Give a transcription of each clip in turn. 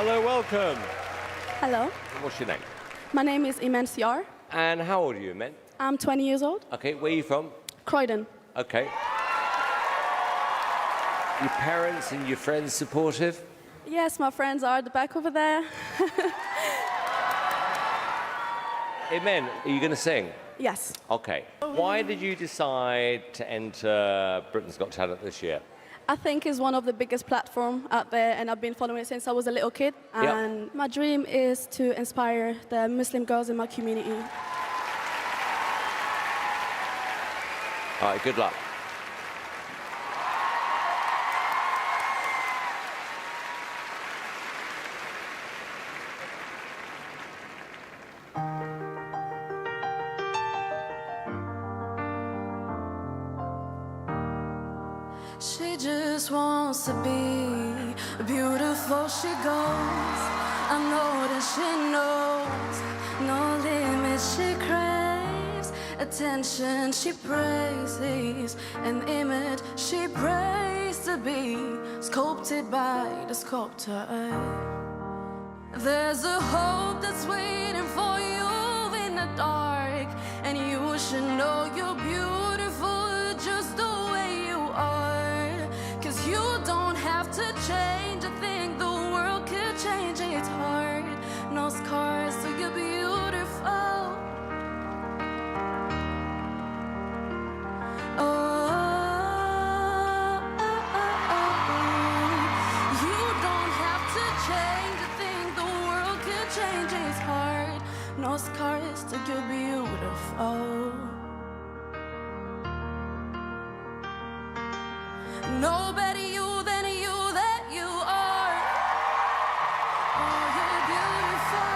Hello, welcome. Hello. What's your name? My name is Iman Siar. And how old are you, Iman? I'm 20 years old. Okay, where are you from? Croydon. Okay. Your parents and your friends supportive? Yes, my friends are at the back over there. Iman, are you going to sing? Yes. Okay. Why did you decide to enter Britain's Got Talent this year? I think it's one of the biggest platforms out there, and I've been following it since I was a little kid. And my dream is to inspire the Muslim girls in my community. All right, good luck. She just wants to be beautiful, she goes. I know that she knows no limits, she craves attention, she praises an image she prays to be sculpted by the sculptor. There's a hope that's waiting for you in the dark, and you should know you're beautiful just the way you are. You don't have to change a thing, the world could change, it's hard. No scars, so you're beautiful. You don't have to change a thing, the world could change, it's hard. No scars, so you're beautiful. No better you than you that you are. Oh, you're beautiful.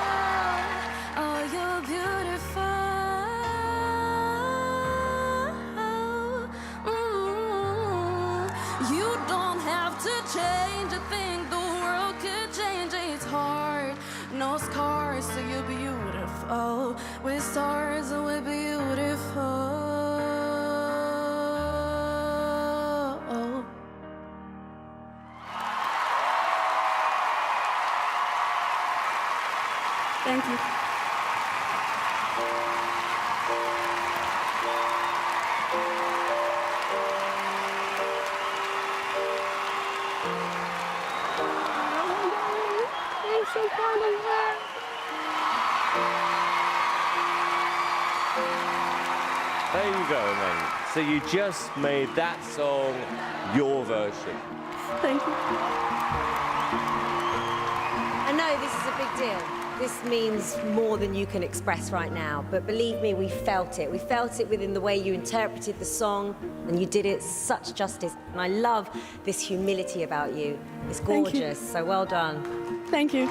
Oh, you're beautiful. You don't have to change a thing. The world could change. It's hard. No scars, so you're beautiful. With stars, we're beautiful. Thank you. I'm so proud of her. There you go, then. So you just made that song your version. Thank you. I know this is a big deal. This means more than you can express right now, but believe me, we felt it. We felt it within the way you interpreted the song, and you did it such justice. And I love this humility about you. It's gorgeous, so well done. Thank you.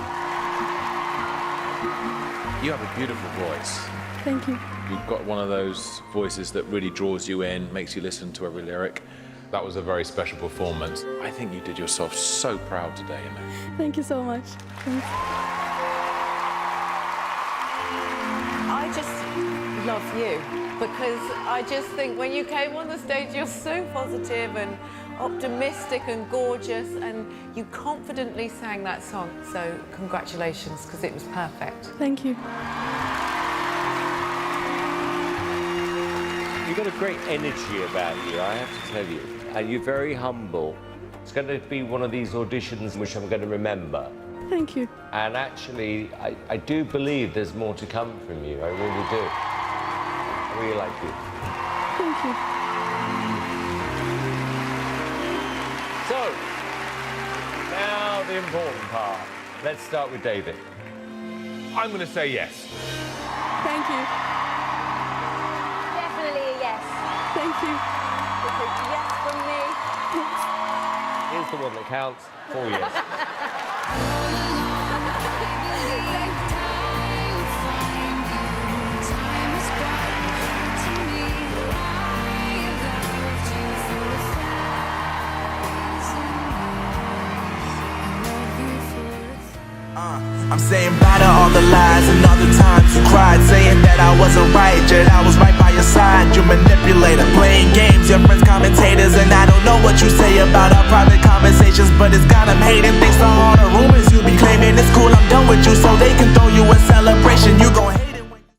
You have a beautiful voice. Thank you. You've got one of those voices that really draws you in, makes you listen to every lyric. That was a very special performance. I think you did yourself so proud today, Iman. Thank you so much. Thanks. I just love you because I just think when you came on the stage, you're so positive and optimistic and gorgeous, and you confidently sang that song. So congratulations, because it was perfect. Thank you. You've got a great energy about you, I have to tell you. And you're very humble. It's going to be one of these auditions which I'm going to remember. Thank you. And actually, I do believe there's more to come from you. I really do. I really like you. Thank you. So, now the important part. Let's start with David. I'm going to say yes. Thank you. Definitely a yes. Thank you. It's a yes from me. Here's the one that counts. 4 years. I'm saying bye to all the lies and all the times you cried, saying that I wasn't right, yet I was right by your side. You manipulator, playing games, your friends commentators, and I don't know what you say about our private conversations, but it's got them hating thanks to all the rumors you be claiming. It's